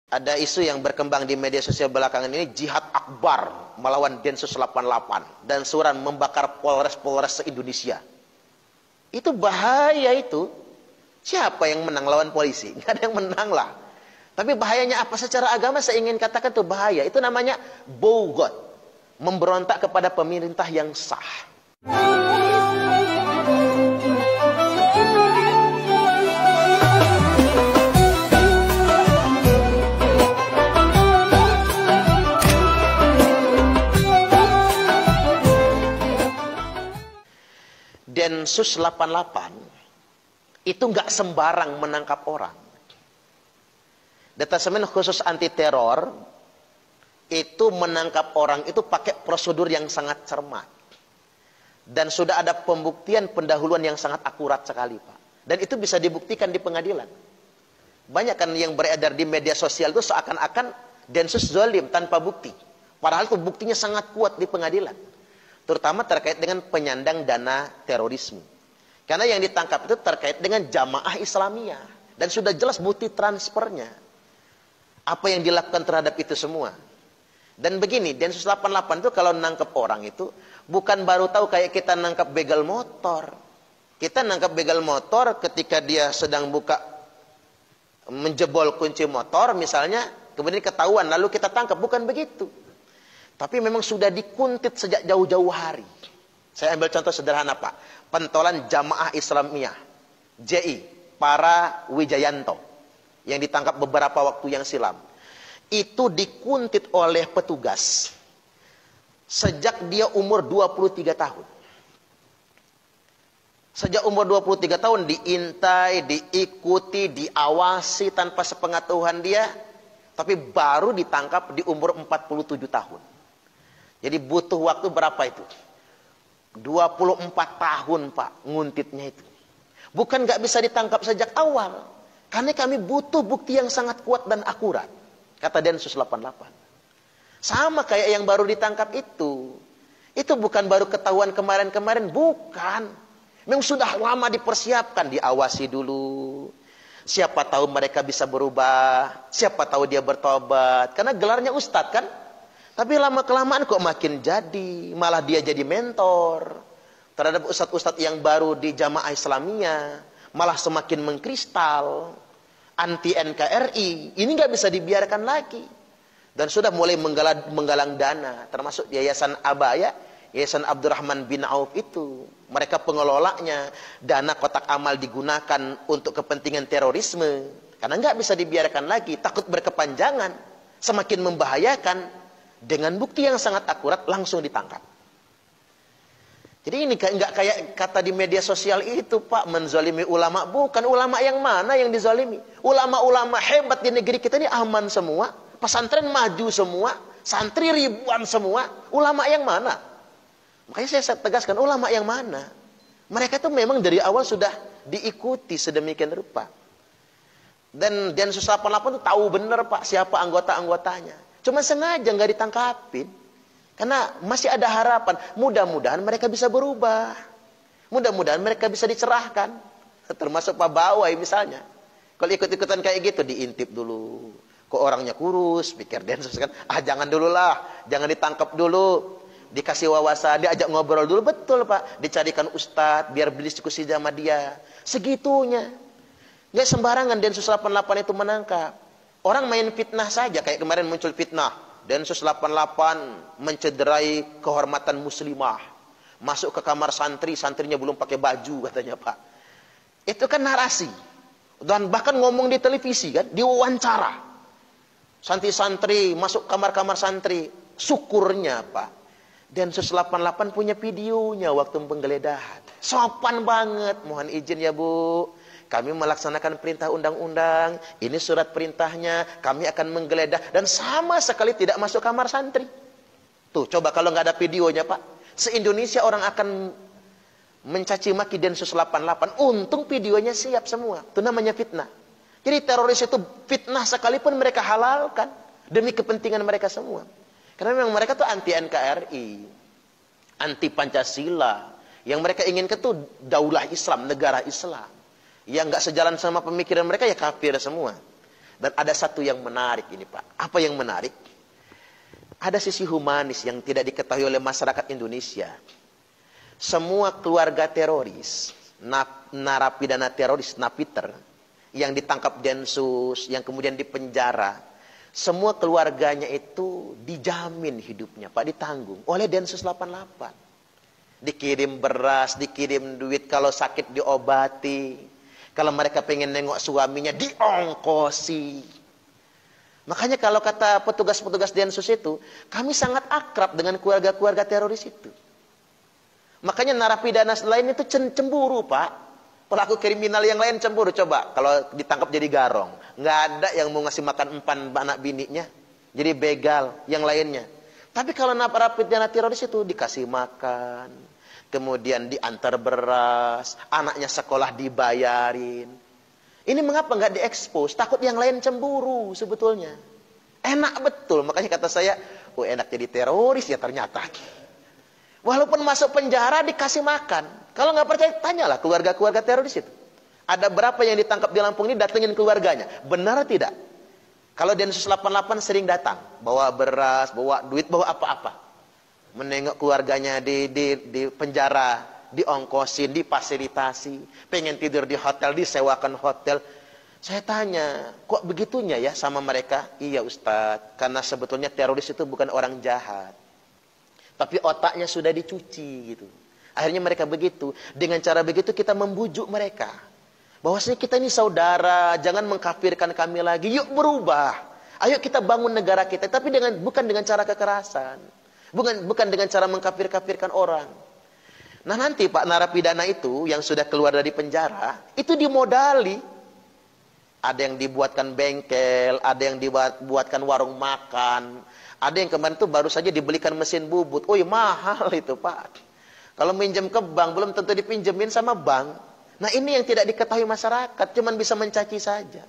Ada isu yang berkembang di media sosial belakangan ini, jihad akbar melawan Densus 88 dan suran membakar Polres-Polres se-Indonesia. Itu bahaya itu. Siapa yang menang lawan polisi? Nggak ada yang menang lah. Tapi bahayanya apa? Secara agama saya ingin katakan itu bahaya. Itu namanya bogot, memberontak kepada pemerintah yang sah. Densus 88 itu nggak sembarang menangkap orang. Detasemen khusus anti teror itu menangkap orang itu pakai prosedur yang sangat cermat. Dan sudah ada pembuktian pendahuluan yang sangat akurat sekali, Pak. Dan itu bisa dibuktikan di pengadilan. Banyak kan yang beredar di media sosial itu seakan-akan Densus zalim tanpa bukti. Padahal itu buktinya sangat kuat di pengadilan. Terutama terkait dengan penyandang dana terorisme. Karena yang ditangkap itu terkait dengan jamaah Islamiyah. Dan sudah jelas bukti transfernya. Apa yang dilakukan terhadap itu semua. Dan begini, Densus 88 itu kalau nangkep orang itu, bukan baru tahu kayak kita nangkep begal motor. Kita nangkep begal motor ketika dia sedang menjebol kunci motor misalnya, kemudian ketahuan, lalu kita tangkap. Bukan begitu. Tapi memang sudah dikuntit sejak jauh-jauh hari. Saya ambil contoh sederhana, Pak. Pentolan Jamaah Islamiyah, JI, para Wijayanto, yang ditangkap beberapa waktu yang silam. Itu dikuntit oleh petugas sejak dia umur 23 tahun. Sejak umur 23 tahun diintai, diikuti, diawasi tanpa sepengetahuan dia. Tapi baru ditangkap di umur 47 tahun. Jadi butuh waktu berapa itu? 24 tahun, Pak, nguntitnya itu. Bukan nggak bisa ditangkap sejak awal. Karena kami butuh bukti yang sangat kuat dan akurat. Kata Densus 88. Sama kayak yang baru ditangkap itu. Itu bukan baru ketahuan kemarin-kemarin. Bukan. Memang sudah lama dipersiapkan. Diawasi dulu. Siapa tahu mereka bisa berubah. Siapa tahu dia bertobat. Karena gelarnya ustadz kan. Tapi lama-kelamaan kok makin jadi. Malah dia jadi mentor terhadap ustadz-ustadz yang baru di jamaah Islamiyah. Malah semakin mengkristal. Anti NKRI. Ini nggak bisa dibiarkan lagi. Dan sudah mulai menggalang dana. Termasuk Yayasan Abaya. Yayasan Abdurrahman bin Auf itu. Mereka pengelolanya. Dana kotak amal digunakan untuk kepentingan terorisme. Karena nggak bisa dibiarkan lagi. Takut berkepanjangan. Semakin membahayakan. Dengan bukti yang sangat akurat langsung ditangkap. Jadi ini nggak kayak kata di media sosial itu, Pak, menzalimi ulama. Bukan ulama yang mana yang dizalimi. Ulama-ulama hebat di negeri kita ini aman semua. Pesantren maju semua. Santri ribuan semua. Ulama yang mana? Makanya saya tegaskan, ulama yang mana? Mereka itu memang dari awal sudah diikuti sedemikian rupa. Dan Densus 88 itu tahu benar, Pak, siapa anggota-anggotanya. Cuma sengaja nggak ditangkapin. Karena masih ada harapan. Mudah-mudahan mereka bisa berubah. Mudah-mudahan mereka bisa dicerahkan. Termasuk Pak Bawai misalnya. Kalau ikut-ikutan kayak gitu, diintip dulu. Kok orangnya kurus, pikir Densus kan. Jangan dulu lah. Jangan ditangkap dulu. Dikasih wawasan, diajak ngobrol dulu. Betul, Pak. Dicarikan ustadz, biar berdiskusi sama dia. Segitunya. Nggak sembarangan Densus 88 itu menangkap. Orang main fitnah saja, kayak kemarin muncul fitnah. Densus 88 mencederai kehormatan muslimah. Masuk ke kamar santri, santrinya belum pakai baju katanya, Pak. Itu kan narasi. Dan bahkan ngomong di televisi kan, diwawancara. Santri-santri masuk kamar-kamar santri. Syukurnya, Pak, Densus 88 punya videonya waktu penggeledahan. Sopan banget, mohon izin ya, Bu. Kami melaksanakan perintah undang-undang. Ini surat perintahnya. Kami akan menggeledah. Dan sama sekali tidak masuk kamar santri. Tuh, coba kalau nggak ada videonya, Pak. Se-Indonesia orang akan mencaci maki Densus 88. Untung videonya siap semua. Itu namanya fitnah. Jadi teroris itu fitnah sekalipun mereka halalkan. Demi kepentingan mereka semua. Karena memang mereka tuh anti NKRI. Anti Pancasila. Yang mereka inginkan tuh daulah Islam, negara Islam. Yang nggak sejalan sama pemikiran mereka ya kafir semua. Dan ada satu yang menarik ini Pak. Apa yang menarik? Ada sisi humanis yang tidak diketahui oleh masyarakat Indonesia. Semua keluarga teroris, narapidana teroris, napiter, yang ditangkap Densus, yang kemudian dipenjara, semua keluarganya itu dijamin hidupnya Pak, ditanggung oleh Densus 88. Dikirim beras, dikirim duit, kalau sakit diobati. Kalau mereka pengen nengok suaminya, diongkosi. Makanya kalau kata petugas-petugas Densus itu, kami sangat akrab dengan keluarga-keluarga teroris itu. Makanya narapidana lain itu cemburu Pak. Pelaku kriminal yang lain cemburu. Coba kalau ditangkap jadi garong. Nggak ada yang mau ngasih makan empan anak bininya. Jadi begal yang lainnya. Tapi kalau narapidana teroris itu dikasih makan. Kemudian diantar beras, anaknya sekolah dibayarin. Ini mengapa nggak diekspos? Takut yang lain cemburu sebetulnya. Enak betul, makanya kata saya, oh enak jadi teroris ya ternyata. Walaupun masuk penjara dikasih makan. Kalau nggak percaya, tanyalah keluarga-keluarga teroris itu. Ada berapa yang ditangkap di Lampung ini datengin keluarganya? Benar tidak? Kalau Densus 88 sering datang, bawa beras, bawa duit, bawa apa-apa. Menengok keluarganya di penjara, diongkosin, difasilitasi, pengen tidur di hotel, disewakan hotel. Saya tanya, kok begitunya ya sama mereka? Iya Ustadz, karena sebetulnya teroris itu bukan orang jahat, tapi otaknya sudah dicuci gitu. Akhirnya mereka begitu. Dengan cara begitu kita membujuk mereka, bahwasanya kita ini saudara, jangan mengkafirkan kami lagi, yuk berubah. Ayo kita bangun negara kita, tapi bukan dengan cara kekerasan. Bukan dengan cara mengkafir-kafirkan orang. Nah nanti Pak narapidana itu yang sudah keluar dari penjara, itu dimodali. Ada yang dibuatkan bengkel, ada yang dibuatkan warung makan. Ada yang kemarin itu baru saja dibelikan mesin bubut. Oh mahal itu Pak. Kalau minjem ke bank, belum tentu dipinjemin sama bank. Nah ini yang tidak diketahui masyarakat, cuman bisa mencaci saja.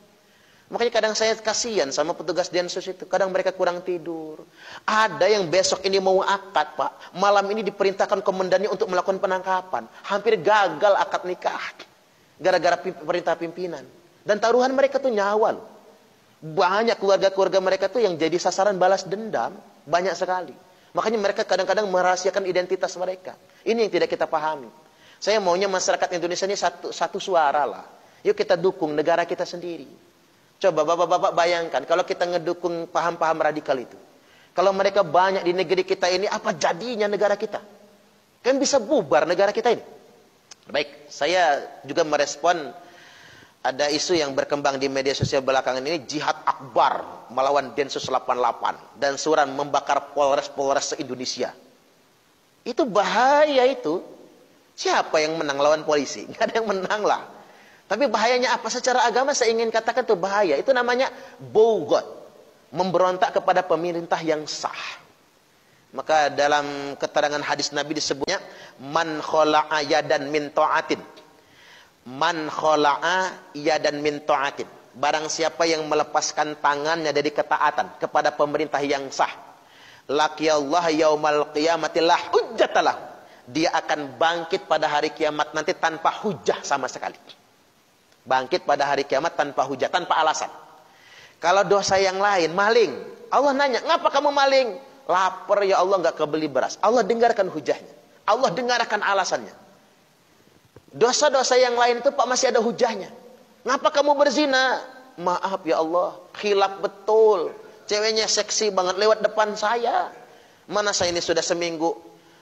Makanya kadang saya kasihan sama petugas Densus itu. Kadang mereka kurang tidur. Ada yang besok ini mau akad Pak. Malam ini diperintahkan komandannya untuk melakukan penangkapan. Hampir gagal akad nikah. Gara-gara perintah pimpinan. Dan taruhan mereka tuh nyawa loh. Banyak keluarga-keluarga mereka tuh yang jadi sasaran balas dendam. Banyak sekali. Makanya mereka kadang-kadang merahasiakan identitas mereka. Ini yang tidak kita pahami. Saya maunya masyarakat Indonesia ini satu suara lah. Yuk kita dukung negara kita sendiri. Coba bapak-bapak bayangkan kalau kita ngedukung paham-paham radikal itu. Kalau mereka banyak di negeri kita ini, apa jadinya negara kita? Kan bisa bubar negara kita ini. Baik, saya juga merespon ada isu yang berkembang di media sosial belakangan ini, jihad akbar melawan Densus 88 dan suran membakar Polres-Polres se-Indonesia. Itu bahaya itu. Siapa yang menang lawan polisi? Nggak ada yang menang lah. Tapi bahayanya apa? Secara agama saya ingin katakan itu bahaya. Itu namanya bogot. Memberontak kepada pemerintah yang sah. Maka dalam keterangan hadis Nabi disebutnya, Man khola'a yadan min ta'atin. Man khola'a yadan min ta'atin. Barang siapa yang melepaskan tangannya dari ketaatan kepada pemerintah yang sah. Laqiyallah yaumal qiyamati la hujjatalah. Dia akan bangkit pada hari kiamat nanti tanpa hujah sama sekali. Bangkit pada hari kiamat tanpa hujah, tanpa alasan. Kalau dosa yang lain, maling. Allah nanya, ngapa kamu maling? Lapar ya Allah, nggak kebeli beras. Allah dengarkan hujahnya. Allah dengarkan alasannya. Dosa-dosa yang lain itu Pak masih ada hujahnya. Ngapa kamu berzina? Maaf ya Allah, khilaf betul. Ceweknya seksi banget lewat depan saya. Mana saya ini sudah seminggu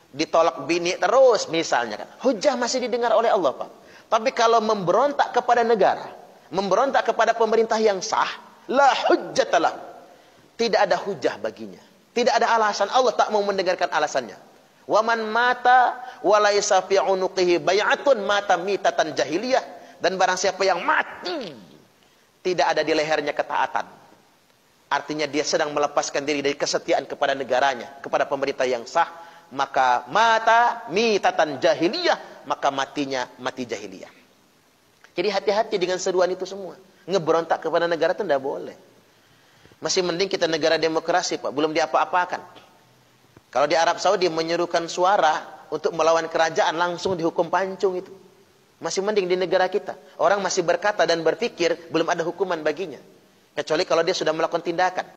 ditolak bini terus misalnya kan. Hujah masih didengar oleh Allah Pak. Tapi kalau memberontak kepada negara, memberontak kepada pemerintah yang sah, la hujjatalah. Tidak ada hujah baginya. Tidak ada alasan. Allah tak mau mendengarkan alasannya. Wa man mata wa laisa fi unuqihi bai'atun mata mitatan jahiliyah. Dan barang siapa yang mati, tidak ada di lehernya ketaatan. Artinya dia sedang melepaskan diri dari kesetiaan kepada negaranya, kepada pemerintah yang sah, maka mata mitatan jahiliyah, maka matinya mati jahiliyah. Jadi hati-hati dengan seruan itu semua. Ngeberontak kepada negara itu tidak boleh. Masih mending kita negara demokrasi Pak, belum diapa-apakan. Kalau di Arab Saudi menyerukan suara untuk melawan kerajaan langsung dihukum pancung itu. Masih mending di negara kita. Orang masih berkata dan berpikir belum ada hukuman baginya. Kecuali kalau dia sudah melakukan tindakan.